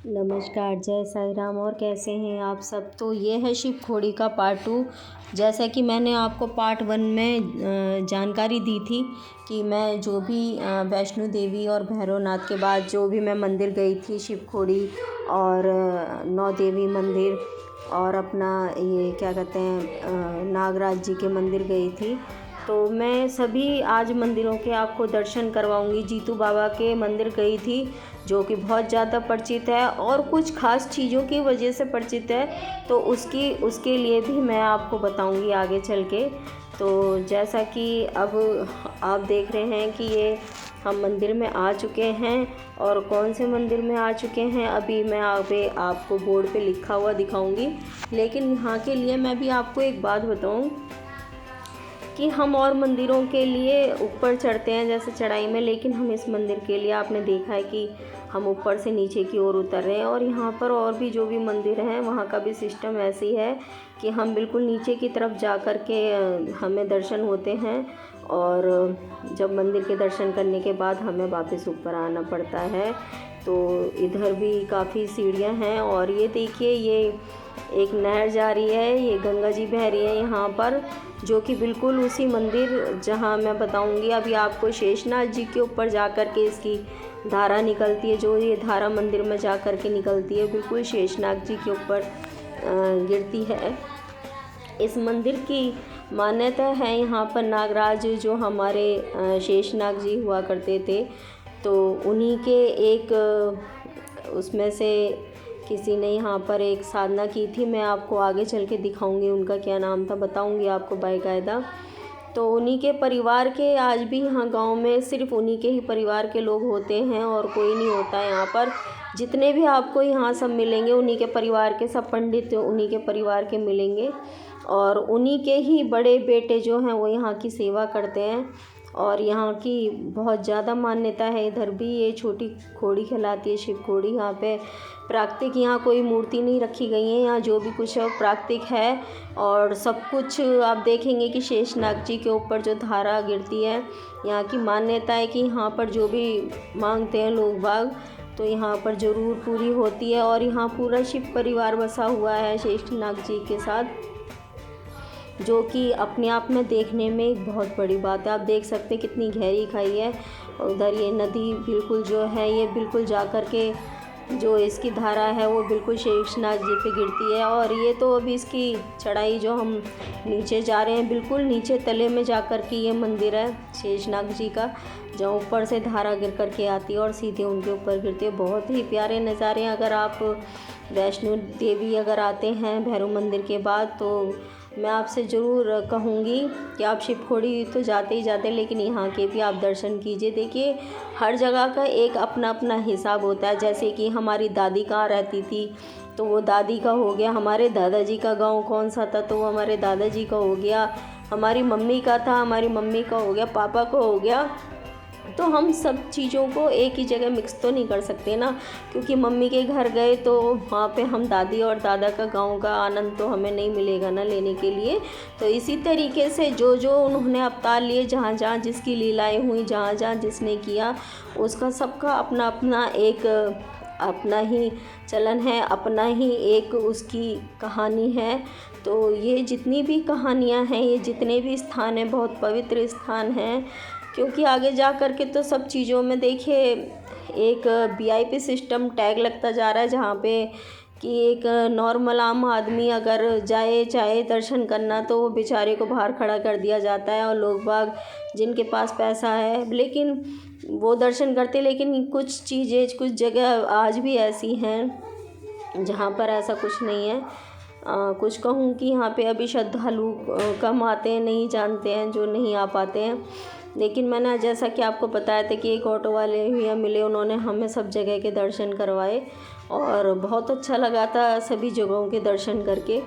नमस्कार, जय साईं राम। और कैसे हैं आप सब। तो ये है शिव खोड़ी का पार्ट 2। जैसा कि मैंने आपको पार्ट 1 में जानकारी दी थी कि मैं जो भी वैष्णो देवी और भैरवनाथ के बाद जो भी मैं मंदिर गई थी, शिव खोड़ी और नौ देवी मंदिर और अपना ये क्या कहते हैं नागराज जी के मंदिर गई थी। तो मैं सभी आज मंदिरों के आपको दर्शन करवाऊंगी। जीतू बाबा के मंदिर गई थी जो कि बहुत ज़्यादा परिचित है और कुछ ख़ास चीज़ों की वजह से परिचित है, तो उसके लिए भी मैं आपको बताऊंगी आगे चल के। तो जैसा कि अब आप देख रहे हैं कि ये हम मंदिर में आ चुके हैं और कौन से मंदिर में आ चुके हैं अभी मैं आपको बोर्ड पे लिखा हुआ दिखाऊंगी। लेकिन यहाँ के लिए मैं भी आपको एक बात बताऊं कि हम और मंदिरों के लिए ऊपर चढ़ते हैं जैसे चढ़ाई में, लेकिन हम इस मंदिर के लिए आपने देखा है कि हम ऊपर से नीचे की ओर उतर रहे हैं। और यहाँ पर और भी जो भी मंदिर हैं वहाँ का भी सिस्टम ऐसी है कि हम बिल्कुल नीचे की तरफ जा कर के हमें दर्शन होते हैं और जब मंदिर के दर्शन करने के बाद हमें वापस ऊपर आना पड़ता है। तो इधर भी काफ़ी सीढ़ियाँ हैं और ये देखिए ये एक नहर जा रही है, ये गंगा जी बह रही है यहाँ पर, जो कि बिल्कुल उसी मंदिर जहाँ मैं बताऊँगी अभी आपको शेषनाग जी के ऊपर जा कर के इसकी धारा निकलती है। जो ये धारा मंदिर में जा कर के निकलती है बिल्कुल शेषनाग जी के ऊपर गिरती है। इस मंदिर की मान्यता है यहाँ पर नागराज जो हमारे शेषनाग जी हुआ करते थे, तो उन्हीं के एक उसमें से किसी ने यहाँ पर एक साधना की थी। मैं आपको आगे चल के दिखाऊंगी उनका क्या नाम था, बताऊंगी आपको बाकायदा। तो उन्हीं के परिवार के आज भी यहाँ गांव में सिर्फ उन्हीं के ही परिवार के लोग होते हैं और कोई नहीं होता है यहाँ पर। जितने भी आपको यहाँ सब मिलेंगे उन्हीं के परिवार के, सब पंडित उन्हीं के परिवार के मिलेंगे और उन्हीं के ही बड़े बेटे जो हैं वो यहाँ की सेवा करते हैं। और यहाँ की बहुत ज़्यादा मान्यता है। इधर भी ये छोटी खोड़ी कहलाती है शिव खोड़ी। यहाँ पे प्राकृतिक, यहाँ कोई मूर्ति नहीं रखी गई है, यहाँ जो भी कुछ है वो प्राकृतिक है और सब कुछ आप देखेंगे कि शेषनाग जी के ऊपर जो धारा गिरती है, यहाँ की मान्यता है कि यहाँ पर जो भी मांगते हैं लोग बाग तो यहाँ पर ज़रूर पूरी होती है। और यहाँ पूरा शिव परिवार बसा हुआ है शेषनाग जी के साथ, जो कि अपने आप में देखने में एक बहुत बड़ी बात है। आप देख सकते हैं कितनी गहरी खाई है। उधर ये नदी बिल्कुल जो है ये बिल्कुल जा कर के जो इसकी धारा है वो बिल्कुल शेषनाग जी पे गिरती है। और ये तो अभी इसकी चढ़ाई जो हम नीचे जा रहे हैं बिल्कुल नीचे तले में जा कर के ये मंदिर है शेषनाग जी का, जहाँ ऊपर से धारा गिर कर के आती है और सीधे उनके ऊपर गिरती है। बहुत ही प्यारे नज़ारे। अगर आप वैष्णो देवी अगर आते हैं भैरव मंदिर के बाद तो मैं आपसे ज़रूर कहूँगी कि आप शिव खोड़ी तो जाते ही जाते, लेकिन यहाँ के भी आप दर्शन कीजिए। देखिए हर जगह का एक अपना अपना हिसाब होता है। जैसे कि हमारी दादी कहाँ रहती थी तो वो दादी का हो गया, हमारे दादाजी का गांव कौन सा था तो वो हमारे दादाजी का हो गया, हमारी मम्मी का था हमारी मम्मी का हो गया, पापा को हो गया। तो हम सब चीज़ों को एक ही जगह मिक्स तो नहीं कर सकते ना, क्योंकि मम्मी के घर गए तो वहाँ पे हम दादी और दादा का गांव का आनंद तो हमें नहीं मिलेगा ना लेने के लिए। तो इसी तरीके से जो जो उन्होंने अवतार लिए, जहाँ जहाँ जिसकी लीलाएं हुई, जहाँ जहाँ जिसने किया, उसका सबका अपना अपना एक अपना ही चलन है, अपना ही एक उसकी कहानी है। तो ये जितनी भी कहानियाँ हैं, ये जितने भी स्थान हैं बहुत पवित्र स्थान हैं, क्योंकि आगे जा कर के तो सब चीज़ों में देखिए एक वीआईपी सिस्टम टैग लगता जा रहा है, जहाँ पे कि एक नॉर्मल आम आदमी अगर जाए चाहे दर्शन करना तो वो बेचारे को बाहर खड़ा कर दिया जाता है। और लोग बाग जिनके पास पैसा है लेकिन वो दर्शन करते, लेकिन कुछ चीज़ें कुछ जगह आज भी ऐसी हैं जहाँ पर ऐसा कुछ नहीं है। कुछ कहूँ कि यहाँ पे अभी श्रद्धालु कम आते हैं, नहीं जानते हैं, जो नहीं आ पाते हैं। लेकिन मैंने जैसा कि आपको बताया था कि एक ऑटो वाले भैया मिले, उन्होंने हमें सब जगह के दर्शन करवाए और बहुत अच्छा लगा था सभी जगहों के दर्शन करके।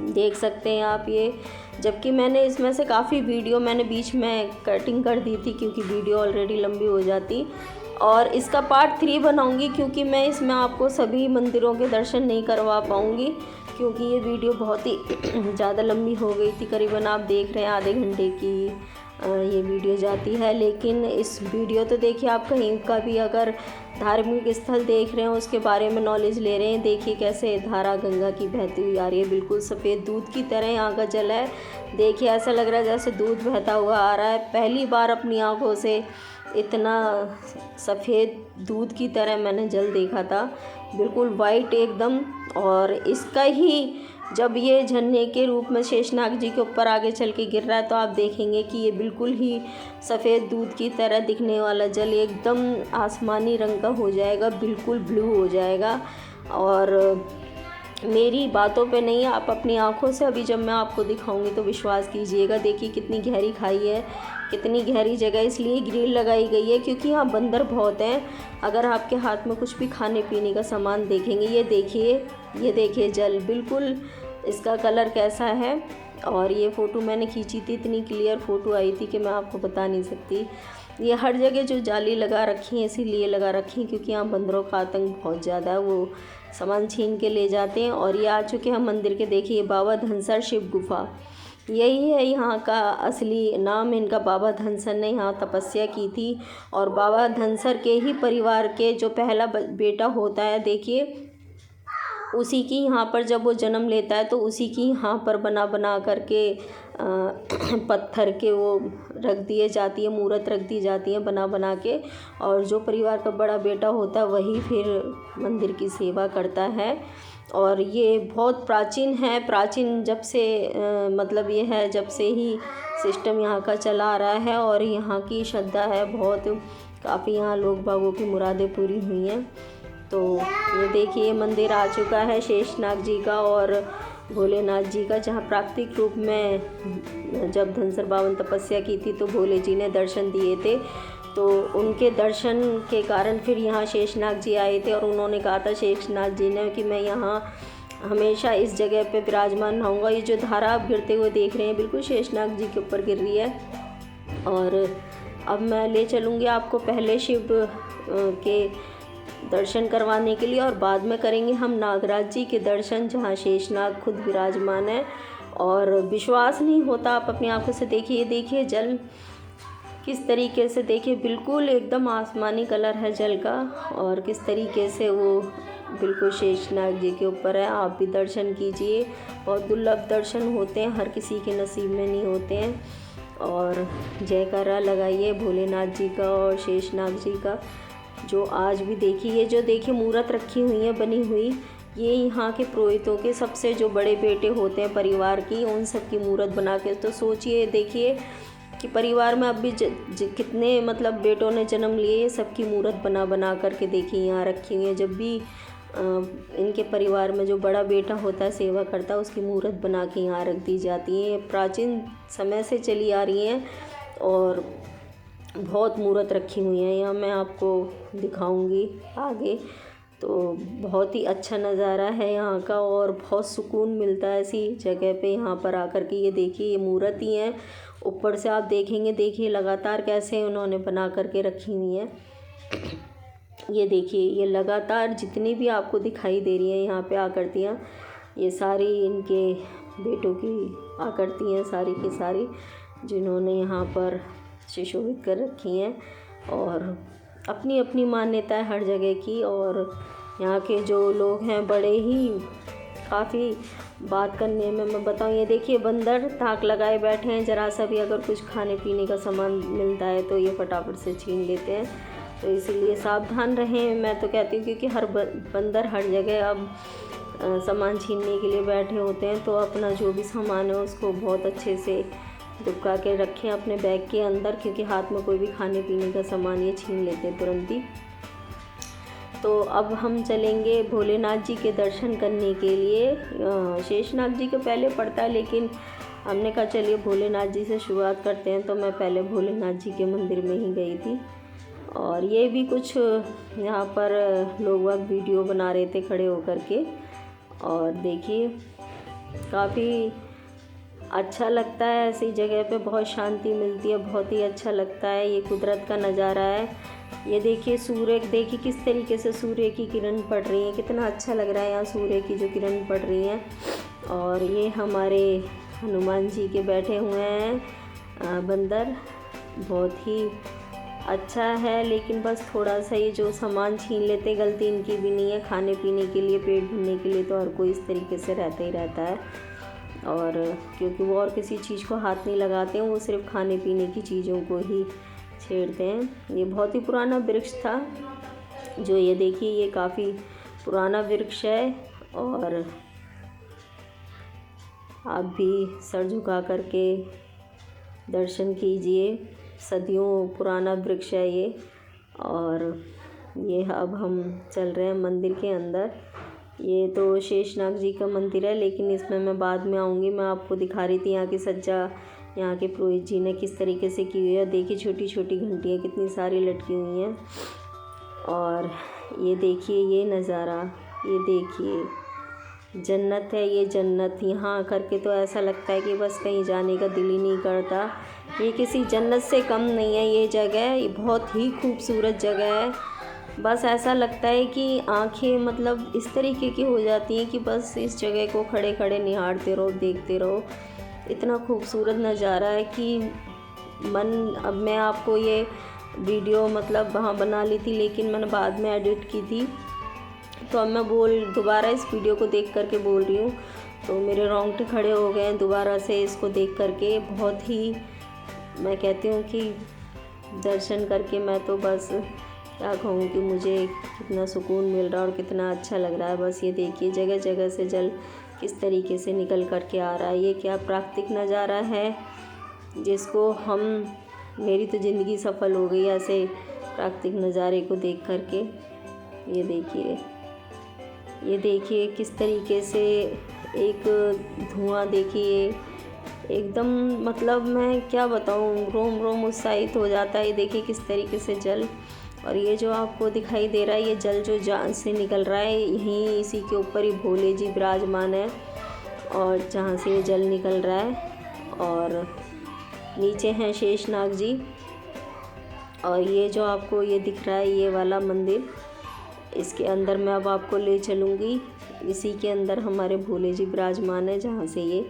देख सकते हैं आप ये, जबकि मैंने इसमें से काफ़ी वीडियो मैंने बीच में कटिंग कर दी थी क्योंकि वीडियो ऑलरेडी लंबी हो जाती, और इसका पार्ट 3 बनाऊंगी क्योंकि मैं इसमें आपको सभी मंदिरों के दर्शन नहीं करवा पाऊंगी, क्योंकि ये वीडियो बहुत ही ज़्यादा लंबी हो गई थी। करीबन आप देख रहे हैं आधे घंटे की ये वीडियो जाती है। लेकिन इस वीडियो तो देखिए आप कहीं का भी अगर धार्मिक स्थल देख रहे हैं, उसके बारे में नॉलेज ले रहे हैं, देखिए कैसे धारा गंगा की बहती हुई आ रही है, बिल्कुल सफ़ेद दूध की तरह यहाँ का जल है। देखिए ऐसा लग रहा है जैसे दूध बहता हुआ आ रहा है। पहली बार अपनी आँखों से इतना सफ़ेद दूध की तरह मैंने जल देखा था, बिल्कुल वाइट एकदम। और इसका ही जब ये झरने के रूप में शेषनाग जी के ऊपर आगे चल के गिर रहा है, तो आप देखेंगे कि ये बिल्कुल ही सफ़ेद दूध की तरह दिखने वाला जल एकदम आसमानी रंग का हो जाएगा, बिल्कुल ब्लू हो जाएगा। और मेरी बातों पे नहीं, आप अपनी आँखों से अभी जब मैं आपको दिखाऊंगी तो विश्वास कीजिएगा। देखिए कितनी गहरी खाई है, कितनी गहरी जगह। इसलिए ग्रिल लगाई गई है क्योंकि यहाँ बंदर बहुत हैं। अगर आपके हाथ में कुछ भी खाने पीने का सामान देखेंगे, ये देखिए जल बिल्कुल इसका कलर कैसा है। और ये फ़ोटो मैंने खींची थी, इतनी क्लियर फ़ोटो आई थी कि मैं आपको बता नहीं सकती। ये हर जगह जो जाली लगा रखी है इसीलिए लगा रखी है क्योंकि यहाँ बंदरों का आतंक बहुत ज़्यादा है, वो सामान छीन के ले जाते हैं। और ये आ चुके हैं मंदिर के। देखिए बाबा धनसर शिव गुफा, यही है यहाँ का असली नाम। इनका बाबा धनसर ने यहाँ तपस्या की थी। और बाबा धनसर के ही परिवार के जो पहला बेटा होता है, देखिए उसी की यहाँ पर जब वो जन्म लेता है तो उसी की यहाँ पर बना करके पत्थर के वो रख दिए जाती है, मूर्त रख दी जाती है बना के। और जो परिवार का बड़ा बेटा होता है वही फिर मंदिर की सेवा करता है। और ये बहुत प्राचीन है, प्राचीन जब से मतलब ये है जब से ही सिस्टम यहाँ का चला आ रहा है। और यहाँ की श्रद्धा है बहुत, काफ़ी यहाँ लोग बागों की मुरादें पूरी हुई हैं। तो ये देखिए मंदिर आ चुका है शेषनाग जी का और भोलेनाथ जी का, जहाँ प्राकृतिक रूप में जब धनसर बाबा ने तपस्या की थी तो भोले जी ने दर्शन दिए थे। तो उनके दर्शन के कारण फिर यहाँ शेषनाग जी आए थे और उन्होंने कहा था शेषनाग जी ने कि मैं यहाँ हमेशा इस जगह पे विराजमान रहूँगा। ये जो धारा आप गिरते हुए देख रहे हैं बिल्कुल शेषनाग जी के ऊपर गिर रही है। और अब मैं ले चलूँगी आपको पहले शिव के दर्शन करवाने के लिए और बाद में करेंगे हम नागराज जी के दर्शन, जहाँ शेषनाग खुद विराजमान है। और विश्वास नहीं होता, आप अपनी आंखों से देखिए जल किस तरीके से, देखिए बिल्कुल एकदम आसमानी कलर है जल का। और किस तरीके से वो बिल्कुल शेषनाग जी के ऊपर है। आप भी दर्शन कीजिए, बहुत दुर्लभ दर्शन होते हैं, हर किसी के नसीब में नहीं होते हैं। और जयकारा लगाइए भोलेनाथ जी का और शेषनाग जी का। जो आज भी देखिए मूर्त रखी हुई है बनी हुई, ये यहाँ के पुरोहितों के सबसे जो बड़े बेटे होते हैं परिवार की, उन सब की मूर्त बना के। तो सोचिए देखिए कि परिवार में अब भी कितने मतलब बेटों ने जन्म लिए, सबकी मूर्त बना करके देखिए यहाँ रखी हुई है। जब भी इनके परिवार में जो बड़ा बेटा होता है सेवा करता है, उसकी मूर्त बना के यहाँ रख दी जाती है। प्राचीन समय से चली आ रही हैं और बहुत मूर्त रखी हुई हैं यहाँ, मैं आपको दिखाऊंगी आगे। तो बहुत ही अच्छा नज़ारा है यहाँ का और बहुत सुकून मिलता है ऐसी जगह पे यहाँ पर आकर के। ये देखिए ये मूर्त ही हैं, ऊपर से आप देखेंगे, देखिए लगातार कैसे उन्होंने बना करके रखी हुई हैं। ये देखिए ये लगातार जितनी भी आपको दिखाई दे रही हैं यहाँ पे आकृतियाँ, ये सारी इनके बेटों की आकृतियाँ सारी की सारी, जिन्होंने यहाँ पर सुशोभित कर रखी हैं। और अपनी अपनी मान्यता है हर जगह की। और यहाँ के जो लोग हैं बड़े ही काफ़ी बात करने में, मैं बताऊँ, ये देखिए बंदर ताक लगाए बैठे हैं, ज़रा सा भी अगर कुछ खाने पीने का सामान मिलता है तो ये फटाफट से छीन लेते हैं। तो इसीलिए सावधान रहें, मैं तो कहती हूँ, क्योंकि हर बंदर हर जगह अब सामान छीनने के लिए बैठे होते हैं। तो अपना जो भी सामान है उसको बहुत अच्छे से दुबका के रखें अपने बैग के अंदर, क्योंकि हाथ में कोई भी खाने पीने का सामान ये छीन लेते हैं तुरंत ही। तो अब हम चलेंगे भोलेनाथ जी के दर्शन करने के लिए। शेषनाग जी के पहले पड़ता है, लेकिन हमने कहा चलिए भोलेनाथ जी से शुरुआत करते हैं। तो मैं पहले भोलेनाथ जी के मंदिर में ही गई थी। और ये भी कुछ यहाँ पर लोग वक्त वीडियो बना रहे थे खड़े होकर के। और देखिए काफ़ी अच्छा लगता है ऐसी जगह पे, बहुत शांति मिलती है, बहुत ही अच्छा लगता है। ये कुदरत का नज़ारा है। ये देखिए सूर्य, देखिए किस तरीके से सूर्य की किरण पड़ रही है, कितना अच्छा लग रहा है यहाँ सूर्य की जो किरण पड़ रही है। और ये हमारे हनुमान जी के बैठे हुए हैं बंदर बहुत ही अच्छा है, लेकिन बस थोड़ा सा ये जो सामान छीन लेते, गलती इनकी भी नहीं है। खाने पीने के लिए, पेट भरने के लिए तो हर कोई इस तरीके से रहता ही रहता है, और क्योंकि वो और किसी चीज़ को हाथ नहीं लगाते हैं, वो सिर्फ खाने पीने की चीज़ों को ही छेड़ते हैं। ये बहुत ही पुराना वृक्ष था, जो ये देखिए ये काफ़ी पुराना वृक्ष है, और आप भी सर झुका करके दर्शन कीजिए। सदियों पुराना वृक्ष है ये, और ये अब हम चल रहे हैं मंदिर के अंदर। ये तो शेषनाग जी का मंदिर है, लेकिन इसमें मैं बाद में आऊँगी। मैं आपको दिखा रही थी यहाँ की सज्जा, यहाँ के पुरोहित जी ने किस तरीके से की हुई है। देखिए छोटी छोटी घंटियाँ कितनी सारी लटकी हुई हैं, और ये देखिए ये नज़ारा, ये देखिए जन्नत है ये जन्नत। यहाँ आकर के तो ऐसा लगता है कि बस कहीं जाने का दिल ही नहीं करता। ये किसी जन्नत से कम नहीं है ये जगह, ये बहुत ही खूबसूरत जगह है। बस ऐसा लगता है कि आंखें मतलब इस तरीके की हो जाती हैं कि बस इस जगह को खड़े खड़े निहारते रहो, देखते रहो। इतना खूबसूरत नज़ारा है कि अब मैं आपको ये वीडियो मतलब वहाँ बना ली थी, लेकिन मैंने बाद में एडिट की थी, तो अब मैं दोबारा इस वीडियो को देख करके बोल रही हूँ, तो मेरे रोंगटे खड़े हो गए हैं दोबारा से इसको देख करके। बहुत ही मैं कहती हूँ कि दर्शन करके मैं तो बस क्या कहूँ कि मुझे कितना सुकून मिल रहा है और कितना अच्छा लग रहा है। बस ये देखिए जगह जगह से जल किस तरीके से निकल करके आ रहा है। ये क्या प्राकृतिक नज़ारा है जिसको मेरी तो ज़िंदगी सफल हो गई ऐसे प्राकृतिक नज़ारे को देख करके। ये देखिए किस तरीके से एक धुआं, देखिए एकदम मतलब मैं क्या बताऊँ, रोम रोम उत्साहित हो जाता है। ये देखिए किस तरीके से जल, और ये जो आपको दिखाई दे रहा है ये जल जो जहाँ से निकल रहा है, यहीं इसी के ऊपर ही भोले जी विराजमान है, और जहाँ से ये जल निकल रहा है, और नीचे हैं शेषनाग जी। और ये जो आपको ये दिख रहा है ये वाला मंदिर, इसके अंदर मैं अब आपको ले चलूँगी। इसी के अंदर हमारे भोले जी विराजमान है जहाँ से ये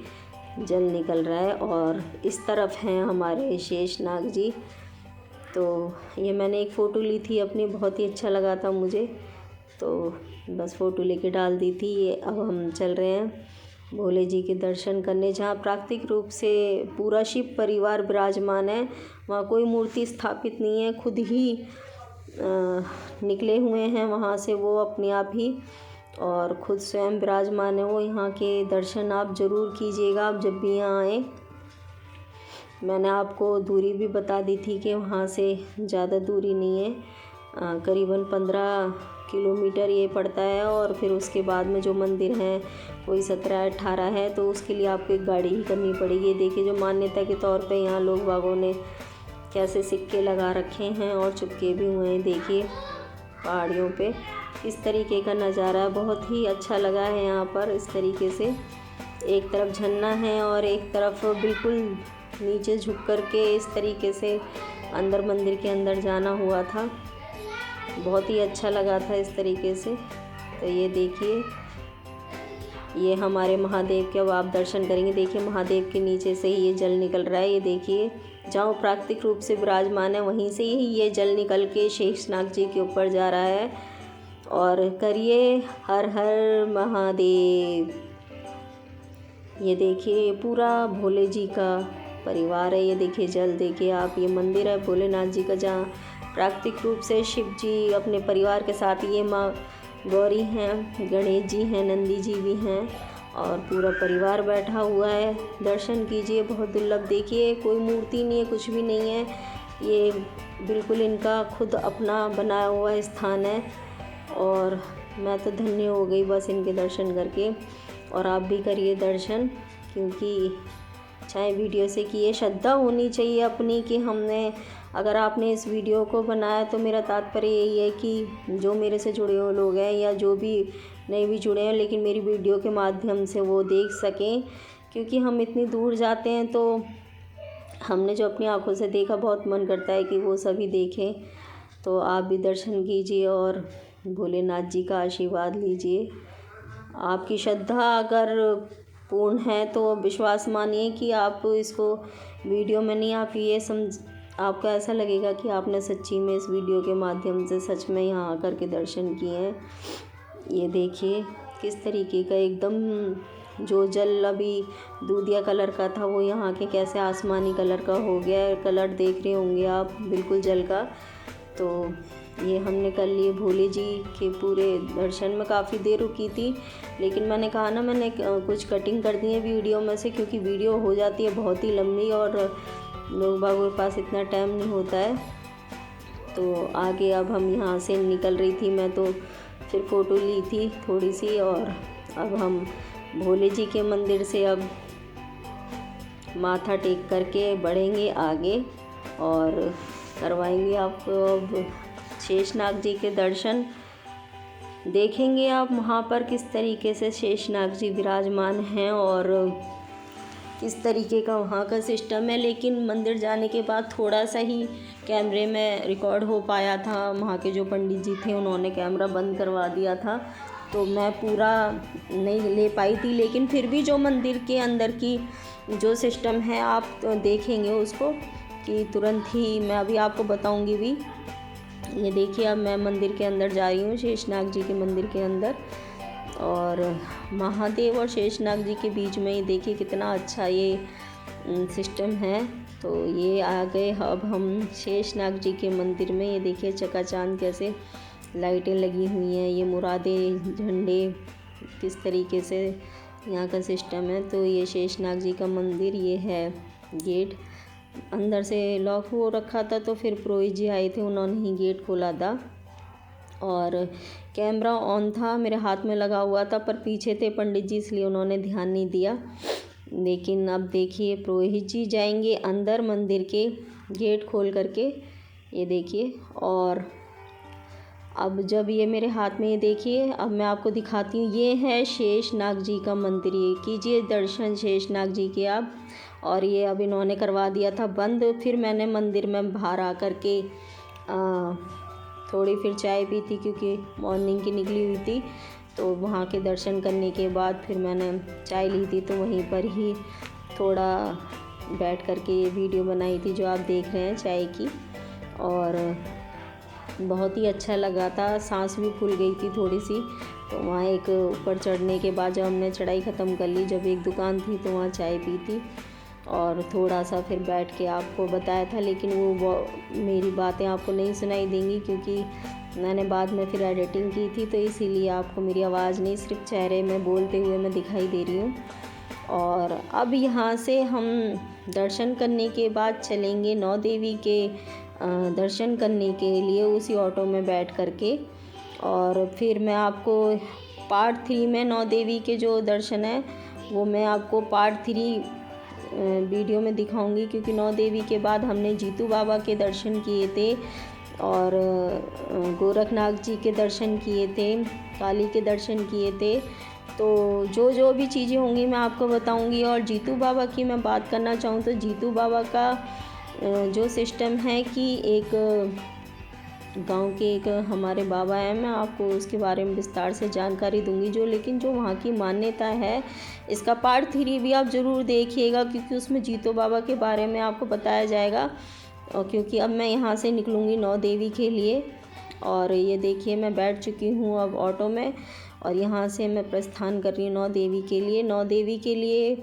जल निकल रहा है, और इस तरफ हैं हमारे शेषनाग जी। तो ये मैंने एक फ़ोटो ली थी अपनी, बहुत ही अच्छा लगा था मुझे, तो बस फ़ोटो लेके डाल दी थी। ये अब हम चल रहे हैं भोले जी के दर्शन करने, जहाँ प्राकृतिक रूप से पूरा शिव परिवार विराजमान है। वहाँ कोई मूर्ति स्थापित नहीं है, खुद ही निकले हुए हैं वहाँ से वो अपने आप ही, और ख़ुद स्वयं विराजमान है वो। यहाँ के दर्शन आप ज़रूर कीजिएगा आप जब भी यहाँ आएँ। मैंने आपको दूरी भी बता दी थी कि वहाँ से ज़्यादा दूरी नहीं है, करीबन 15 किलोमीटर ये पड़ता है, और फिर उसके बाद में जो मंदिर हैं कोई 17-18 है, तो उसके लिए आपको एक गाड़ी ही करनी पड़ेगी। देखिए जो मान्यता के तौर पे यहाँ लोग बागों ने कैसे सिक्के लगा रखे हैं और चुपके भी हुए हैं। देखिए पहाड़ियों पे इस तरीके का नज़ारा है, बहुत ही अच्छा लगा है यहाँ पर। इस तरीके से एक तरफ झरना है और एक तरफ बिल्कुल नीचे झुक कर के इस तरीके से अंदर मंदिर के अंदर जाना हुआ था, बहुत ही अच्छा लगा था इस तरीके से। तो ये देखिए ये हमारे महादेव के अब आप दर्शन करेंगे। देखिए महादेव के नीचे से ही ये जल निकल रहा है। ये देखिए जहाँ प्राकृतिक रूप से विराजमान है वहीं से ही ये जल निकल के शेषनाग जी के ऊपर जा रहा है। और करिए हर हर महादेव। ये देखिए पूरा भोले जी का परिवार है। ये देखिए जल, देखिए आप, ये मंदिर है भोलेनाथ जी का, जहाँ प्राकृतिक रूप से शिव जी अपने परिवार के साथ, ये माँ गौरी हैं, गणेश जी हैं, नंदी जी भी हैं, और पूरा परिवार बैठा हुआ है। दर्शन कीजिए, बहुत दुर्लभ। देखिए कोई मूर्ति नहीं है, कुछ भी नहीं है, ये बिल्कुल इनका खुद अपना बनाया हुआ स्थान है, और मैं तो धन्य हो गई बस इनके दर्शन करके। और आप भी करिए दर्शन, क्योंकि चाहे वीडियो से किए, श्रद्धा होनी चाहिए अपनी कि हमने, अगर आपने इस वीडियो को बनाया तो मेरा तात्पर्य यही है कि जो मेरे से जुड़े हुए लोग हैं या जो भी नहीं भी जुड़े हैं, लेकिन मेरी वीडियो के माध्यम से वो देख सकें। क्योंकि हम इतनी दूर जाते हैं तो हमने जो अपनी आंखों से देखा, बहुत मन करता है कि वो सभी देखें। तो आप भी दर्शन कीजिए और भोलेनाथ जी का आशीर्वाद लीजिए। आपकी श्रद्धा अगर पूर्ण है। तो विश्वास मानिए कि आप इसको वीडियो में नहीं, आप ये आपको ऐसा लगेगा कि आपने सच्ची में इस वीडियो के माध्यम से सच में यहाँ आकर के दर्शन किए हैं। ये देखिए किस तरीके का एकदम जो जल अभी दूधिया कलर का था वो यहाँ के कैसे आसमानी कलर का हो गया है। कलर देख रहे होंगे आप बिल्कुल जल का। तो ये हमने कर लिए भोले जी के पूरे दर्शन में। काफ़ी देर रुकी थी, लेकिन मैंने कहा ना, मैंने कुछ कटिंग कर दी है वीडियो में से, क्योंकि वीडियो हो जाती है बहुत ही लंबी और लोग बागों के पास इतना टाइम नहीं होता है। तो आगे अब हम यहाँ से निकल रही थी, मैं तो फिर फ़ोटो ली थी थोड़ी सी, और अब हम भोले जी के मंदिर से अब माथा टेक करके बढ़ेंगे आगे और करवाएंगे आपको अब शेषनाग जी के दर्शन। देखेंगे आप वहाँ पर किस तरीके से शेषनाग जी विराजमान हैं और किस तरीके का वहाँ का सिस्टम है। लेकिन मंदिर जाने के बाद थोड़ा सा ही कैमरे में रिकॉर्ड हो पाया था। वहाँ के जो पंडित जी थे उन्होंने कैमरा बंद करवा दिया था, तो मैं पूरा नहीं ले पाई थी। लेकिन फिर भी जो मंदिर के अंदर की जो सिस्टम है आप तो देखेंगे उसको कि तुरंत ही मैं अभी आपको बताऊंगी भी। ये देखिए अब मैं मंदिर के अंदर जा रही हूँ, शेषनाग जी के मंदिर के अंदर, और महादेव और शेषनाग जी के बीच में ये देखिए कितना अच्छा ये सिस्टम है। तो ये आ गए अब हम शेषनाग जी के मंदिर में। ये देखिए चकाचांद कैसे लाइटें लगी हुई हैं, ये मुरादे झंडे किस तरीके से यहाँ का सिस्टम है। तो ये शेषनाग जी का मंदिर, ये है गेट। अंदर से लॉक हो रखा था, तो फिर पुरोहित जी आए थे, उन्होंने ही गेट खोला था। और कैमरा ऑन था, मेरे हाथ में लगा हुआ था, पर पीछे थे पंडित जी इसलिए उन्होंने ध्यान नहीं दिया। लेकिन अब देखिए पुरोहित जी जाएंगे अंदर मंदिर के गेट खोल करके, ये देखिए। और अब जब ये मेरे हाथ में, ये देखिए अब मैं आपको दिखाती हूँ, ये है शेषनाग जी का मंदिर। ये कीजिए दर्शन शेषनाग जी के आप। और ये अब इन्होंने करवा दिया था बंद। फिर मैंने मंदिर में बाहर आ कर के थोड़ी फिर चाय पी थी, क्योंकि मॉर्निंग की निकली हुई थी। तो वहाँ के दर्शन करने के बाद फिर मैंने चाय ली थी, तो वहीं पर ही थोड़ा बैठ कर के ये वीडियो बनाई थी जो आप देख रहे हैं चाय की। और बहुत ही अच्छा लगा था, सांस भी फूल गई थी थोड़ी सी। तो वहाँ एक ऊपर चढ़ने के बाद जब हमने चढ़ाई ख़त्म कर ली, जब एक दुकान थी तो वहाँ चाय पी थी और थोड़ा सा फिर बैठ के आपको बताया था। लेकिन वो मेरी बातें आपको नहीं सुनाई देंगी, क्योंकि मैंने बाद में फिर एडिटिंग की थी, तो इसीलिए आपको मेरी आवाज़ नहीं, सिर्फ चेहरे में बोलते हुए मैं दिखाई दे रही हूँ। और अब यहाँ से हम दर्शन करने के बाद चलेंगे नौ देवी के दर्शन करने के लिए, उसी ऑटो में बैठ कर के। और फिर मैं आपको पार्ट 3 में नौ देवी के जो दर्शन है वो मैं आपको पार्ट 3 वीडियो में दिखाऊंगी, क्योंकि नौ देवी के बाद हमने जीतू बाबा के दर्शन किए थे और गोरखनाथ जी के दर्शन किए थे, काली के दर्शन किए थे। तो जो भी चीज़ें होंगी मैं आपको बताऊंगी। और जीतू बाबा की मैं बात करना चाहूँ तो जीतू बाबा का जो सिस्टम है कि एक गांव के एक हमारे बाबा हैं, मैं आपको उसके बारे में विस्तार से जानकारी दूंगी। लेकिन जो वहाँ की मान्यता है, इसका पार्ट 3 भी आप ज़रूर देखिएगा, क्योंकि उसमें जीतू बाबा के बारे में आपको बताया जाएगा। और क्योंकि अब मैं यहाँ से निकलूँगी नौ देवी के लिए, और ये देखिए मैं बैठ चुकी हूँ अब ऑटो में, और यहाँ से मैं प्रस्थान कर रही हूँ नौ देवी के लिए। नौ देवी के लिए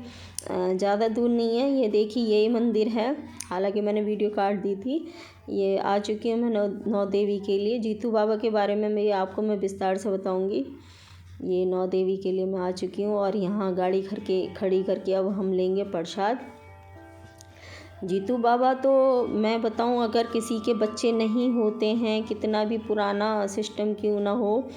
ज़्यादा दूर नहीं है, ये देखिए यही मंदिर है। हालांकि मैंने वीडियो काट दी थी। ये आ चुकी हूँ मैं नौ देवी के लिए। जीतू बाबा के बारे में मैं विस्तार से बताऊँगी। ये नौ देवी के लिए मैं आ चुकी हूँ, और यहाँ गाड़ी खड़ी करके अब हम लेंगे प्रसाद। जीतू बाबा तो मैं बताऊँ, अगर किसी के बच्चे नहीं होते हैं, कितना भी पुराना सिस्टम क्यों ना हो,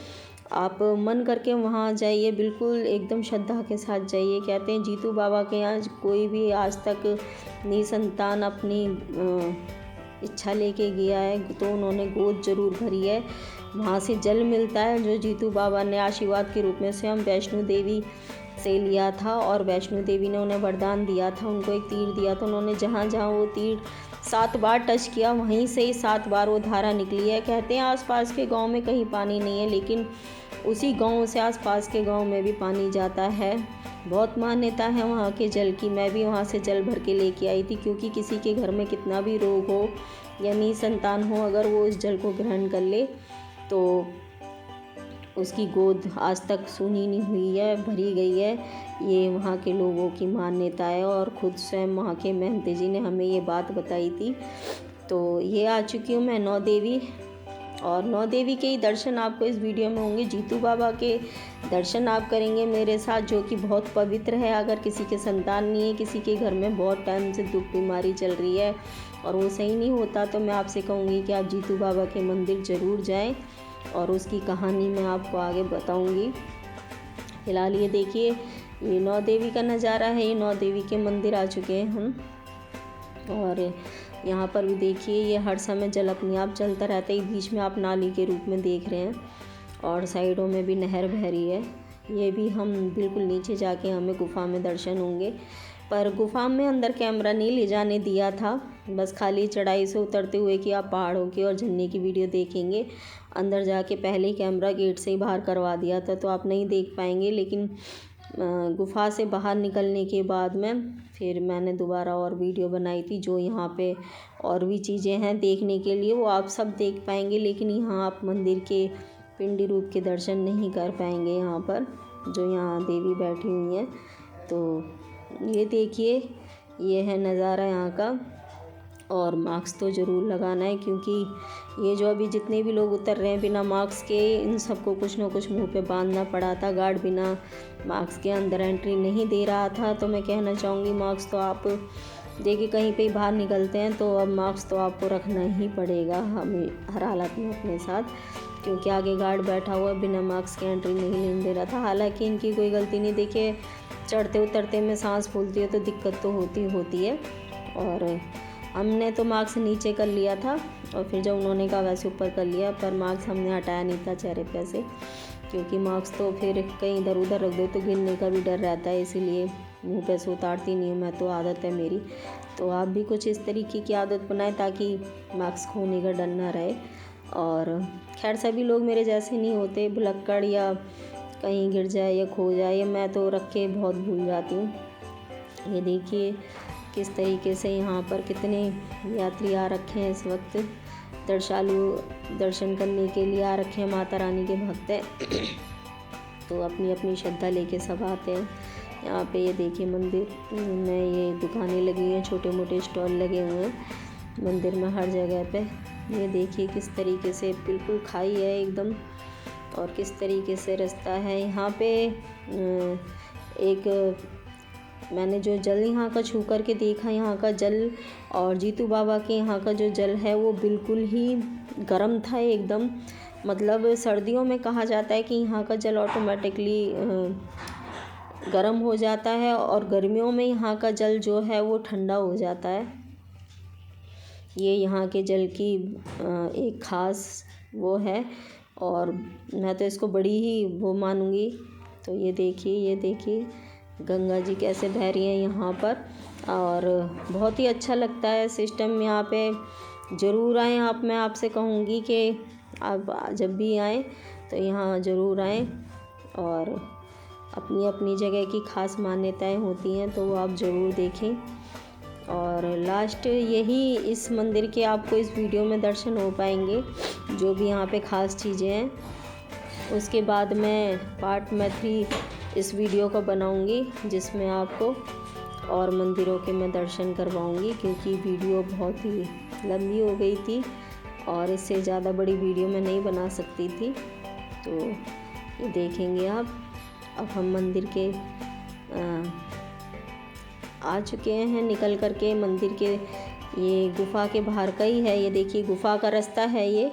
आप मन करके वहाँ जाइए, बिल्कुल एकदम श्रद्धा के साथ जाइए। कहते हैं जीतू बाबा के यहाँ कोई भी आज तक निसंतान अपनी इच्छा लेके गया है तो उन्होंने गोद जरूर भरी है। वहाँ से जल मिलता है जो जीतू बाबा ने आशीर्वाद के रूप में स्वयं वैष्णो देवी से लिया था। और वैष्णो देवी ने उन्हें वरदान दिया था, उनको एक तीर दिया था। उन्होंने जहाँ जहाँ वो तीर 7 बार टच किया वहीं से ही 7 बार वो धारा निकली है। कहते हैं आसपास के गांव में कहीं पानी नहीं है, लेकिन उसी गांव से आसपास के गांव में भी पानी जाता है। बहुत मान्यता है वहाँ के जल की। मैं भी वहाँ से जल भर के लेके आई थी, क्योंकि किसी के घर में कितना भी रोग हो या निसंतान हो, अगर वो इस जल को ग्रहण कर ले तो उसकी गोद आज तक सूनी नहीं हुई है, भरी गई है। ये वहाँ के लोगों की मान्यता है और ख़ुद स्वयं वहाँ के महंत जी ने हमें ये बात बताई थी। तो ये आ चुकी हूँ मैं नौ देवी, और नौ देवी के ही दर्शन आपको इस वीडियो में होंगे। जीतू बाबा के दर्शन आप करेंगे मेरे साथ, जो कि बहुत पवित्र है। अगर किसी के संतान नहीं है, किसी के घर में बहुत टाइम से दुख बीमारी चल रही है और वो सही नहीं होता, तो मैं आपसे कहूँगी कि आप जीतू बाबा के मंदिर ज़रूर जाएं, और उसकी कहानी मैं आपको आगे बताऊँगी। फिलहाल ये देखिए, ये नौ देवी का नज़ारा है। ये नौ देवी के मंदिर आ चुके हैं हम, और यहाँ पर भी देखिए ये हर समय जल अपने आप चलता रहता है। बीच में आप नाली के रूप में देख रहे हैं, और साइडों में भी नहर बह रही है। ये भी हम बिल्कुल नीचे जाके हमें गुफा में दर्शन होंगे, पर गुफा में अंदर कैमरा नहीं ले जाने दिया था। बस खाली चढ़ाई से उतरते हुए कि आप पहाड़ों की और झरने की वीडियो देखेंगे। अंदर जाके पहले ही कैमरा गेट से ही बाहर करवा दिया था, तो आप नहीं देख पाएंगे। लेकिन गुफा से बाहर निकलने के बाद में फिर मैंने दोबारा और वीडियो बनाई थी। जो यहाँ पे और भी चीज़ें हैं देखने के लिए, वो आप सब देख पाएंगे, लेकिन यहाँ आप मंदिर के पिंडी रूप के दर्शन नहीं कर पाएंगे। यहाँ पर जो यहाँ देवी बैठी हुई हैं, तो ये देखिए ये है नज़ारा यहाँ का। और मास्क तो ज़रूर लगाना है, क्योंकि ये जो अभी जितने भी लोग उतर रहे हैं बिना मास्क के, इन सबको कुछ ना कुछ मुंह पे बांधना पड़ा था। गार्ड बिना मास्क के अंदर एंट्री नहीं दे रहा था। तो मैं कहना चाहूँगी मास्क तो आप देखिए कहीं पे बाहर निकलते हैं तो अब मास्क तो आपको रखना ही पड़ेगा हमें हर हालत में अपने साथ, क्योंकि आगे गार्ड बैठा हुआ बिना मास्क के एंट्री नहीं लेने दे रहा था। हालांकि इनकी कोई गलती नहीं। देखिए चढ़ते उतरते में सांस फूलती है तो दिक्कत तो होती है। और हमने तो मास्क नीचे कर लिया था, और फिर जब उन्होंने कहा वैसे ऊपर कर लिया, पर मास्क हमने हटाया नहीं था चेहरे पे से, क्योंकि मास्क तो फिर कहीं इधर उधर रख दो तो गिरने का भी डर रहता है। इसीलिए मुंह पे से उतारती नहीं हूँ मैं, तो आदत है मेरी। तो आप भी कुछ इस तरीके की आदत बनाएं ताकि मास्क खोने का डर ना रहे। और खैर सभी लोग मेरे जैसे नहीं होते, भुलक्कड़ या कहीं गिर जाए या खो जाए, या मैं तो रख के बहुत भूल जाती हूँ। ये देखिए किस तरीके से यहाँ पर कितने यात्री आ रखे हैं इस वक्त, दर्शन करने के लिए आ रखे हैं। माता रानी के भक्त हैं तो अपनी अपनी श्रद्धा लेके सब आते हैं यहाँ पे। ये देखिए मंदिर में ये दुकानें लगी हैं, छोटे मोटे स्टॉल लगे हुए हैं मंदिर में हर जगह पे। ये देखिए किस तरीके से बिल्कुल खाई है एकदम, और किस तरीके से रास्ता है यहाँ पे। एक मैंने जो जल यहाँ का छू कर के देखा, यहाँ का जल और जीतू बाबा के यहाँ का जो जल है वो बिल्कुल ही गर्म था एकदम। मतलब सर्दियों में कहा जाता है कि यहाँ का जल ऑटोमेटिकली गर्म हो जाता है, और गर्मियों में यहाँ का जल जो है वो ठंडा हो जाता है। ये यहाँ के जल की एक ख़ास वो है, और मैं तो इसको बड़ी ही वो मानूँगी। तो ये देखिए गंगा जी कैसे बह रही हैं यहाँ पर, और बहुत ही अच्छा लगता है सिस्टम यहाँ पे। ज़रूर आएँ आप, मैं आपसे कहूँगी कि आप जब भी आएँ तो यहाँ ज़रूर आएँ, और अपनी अपनी जगह की ख़ास मान्यताएं होती हैं तो वो आप ज़रूर देखें। और लास्ट यही इस मंदिर के आपको इस वीडियो में दर्शन हो पाएंगे, जो भी यहाँ पे ख़ास चीज़ें हैं। उसके बाद मैं पार्ट में 3 इस वीडियो को बनाऊंगी, जिसमें आपको और मंदिरों के मैं दर्शन करवाऊंगी, क्योंकि वीडियो बहुत ही लंबी हो गई थी और इससे ज़्यादा बड़ी वीडियो मैं नहीं बना सकती थी। तो ये देखेंगे आप। अब हम मंदिर के आ चुके हैं निकल करके मंदिर के। ये गुफ़ा के बाहर का ही है। ये देखिए गुफ़ा का रास्ता है ये,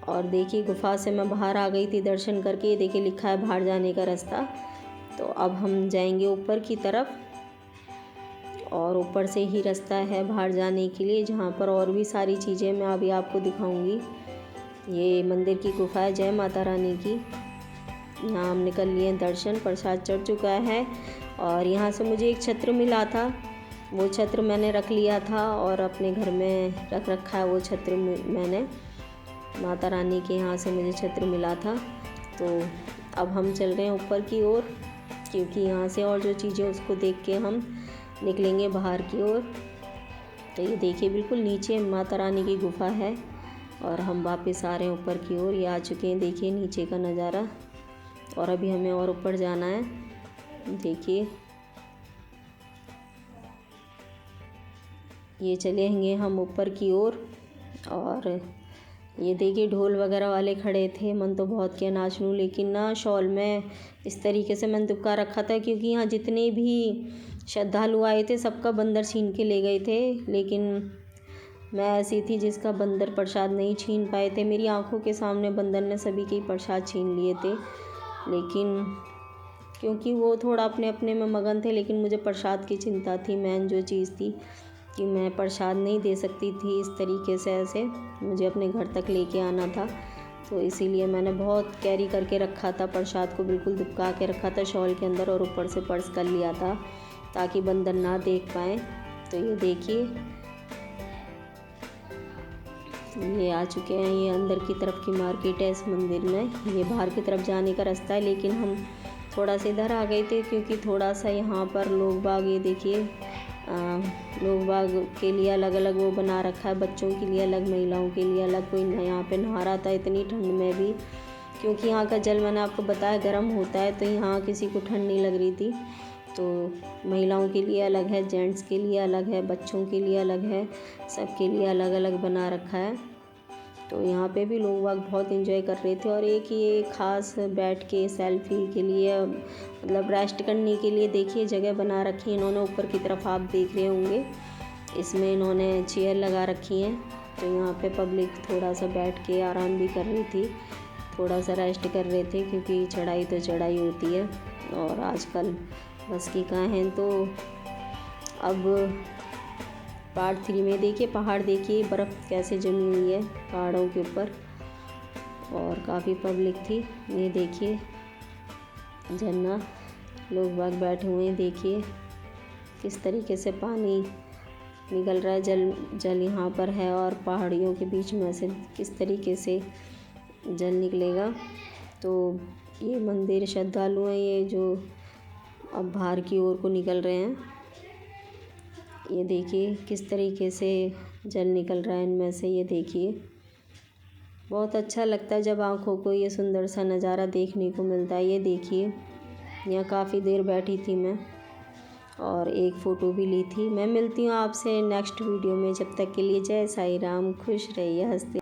और देखिए गुफ़ा से मैं बाहर आ गई थी दर्शन करके। ये देखिए लिखा है बाहर जाने का रास्ता। तो अब हम जाएंगे ऊपर की तरफ, और ऊपर से ही रास्ता है बाहर जाने के लिए, जहाँ पर और भी सारी चीज़ें मैं अभी आपको दिखाऊंगी। ये मंदिर की गुफा है जय माता रानी की। यहाँ हम निकल लिए दर्शन, प्रसाद चढ़ चुका है। और यहाँ से मुझे एक छत्र मिला था, वो छत्र मैंने रख लिया था और अपने घर में रख रखा है वो छत्र। मैंने माता रानी के यहाँ से मुझे छत्र मिला था। तो अब हम चल रहे हैं ऊपर की ओर, क्योंकि यहाँ से और जो चीज़ें उसको देख के हम निकलेंगे बाहर की ओर। तो ये देखिए बिल्कुल नीचे माता रानी की गुफा है और हम वापस आ रहे हैं ऊपर की ओर। ये आ चुके हैं, देखिए नीचे का नज़ारा। और अभी हमें और ऊपर जाना है। देखिए ये चलेंगे हम ऊपर की ओर। और ये देखिए ढोल वगैरह वाले खड़े थे। मन तो बहुत किया नाच लूँ, लेकिन ना शॉल में इस तरीके से मैंने दुबका रखा था, क्योंकि यहाँ जितने भी श्रद्धालु आए थे सबका बंदर छीन के ले गए थे। लेकिन मैं ऐसी थी जिसका बंदर प्रसाद नहीं छीन पाए थे। मेरी आंखों के सामने बंदर ने सभी के प्रसाद छीन लिए थे, लेकिन क्योंकि वो थोड़ा अपने अपने में मगन थे। लेकिन मुझे प्रसाद की चिंता थी। मेन जो चीज़ थी कि मैं प्रसाद नहीं दे सकती थी इस तरीके से, ऐसे मुझे अपने घर तक लेके आना था। तो इसीलिए मैंने बहुत कैरी करके रखा था, प्रसाद को बिल्कुल दुबका के रखा था शॉल के अंदर, और ऊपर से पर्स कर लिया था ताकि बंदर ना देख पाए। तो ये देखिए ये आ चुके हैं। ये अंदर की तरफ की मार्केट है इस मंदिर में, ये बाहर की तरफ जाने का रास्ता है। लेकिन हम थोड़ा सा इधर आ गए थे, क्योंकि थोड़ा सा यहाँ पर लोग बाग, ये देखिए लोग बाग के लिए अलग अलग वो बना रखा है, बच्चों के लिए अलग, महिलाओं के लिए अलग। कोई यहाँ पे नहा रहा था इतनी ठंड में भी, क्योंकि यहाँ का जल मैंने आपको बताया गर्म होता है, तो यहाँ किसी को ठंड नहीं लग रही थी। तो महिलाओं के लिए अलग है, जेंट्स के लिए अलग है, बच्चों के लिए अलग है, सबके लिए अलग अलग बना रखा है। तो यहाँ पे भी लोग बाग बहुत एंजॉय कर रहे थे। और एक ये खास बैठ के सेल्फी के लिए, मतलब रेस्ट करने के लिए देखिए जगह बना रखी है इन्होंने। ऊपर की तरफ आप देख रहे होंगे, इसमें इन्होंने चेयर लगा रखी हैं। तो यहाँ पे पब्लिक थोड़ा सा बैठ के आराम भी कर रही थी, थोड़ा सा रेस्ट कर रहे थे, क्योंकि चढ़ाई तो चढ़ाई होती है और आजकल बस की कहाँ हैं। तो अब पार्ट 3 में देखिए पहाड़, देखिए बर्फ़ कैसे जमी हुई है पहाड़ों के ऊपर, और काफ़ी पब्लिक थी। ये देखिए झरना, लोग बाग बैठे हुए हैं, देखिए किस तरीके से पानी निकल रहा है। जल यहाँ पर है और पहाड़ियों के बीच में से किस तरीके से जल निकलेगा। तो ये मंदिर श्रद्धालु हैं ये जो अब बाहर की ओर को निकल रहे हैं। ये देखिए किस तरीके से जल निकल रहा है इनमें से। ये देखिए बहुत अच्छा लगता है जब आँखों को ये सुंदर सा नज़ारा देखने को मिलता है। ये देखिए यहाँ काफ़ी देर बैठी थी मैं और एक फ़ोटो भी ली थी। मैं मिलती हूँ आपसे नेक्स्ट वीडियो में, जब तक के लिए जय साईं राम, खुश रहिए, हंसते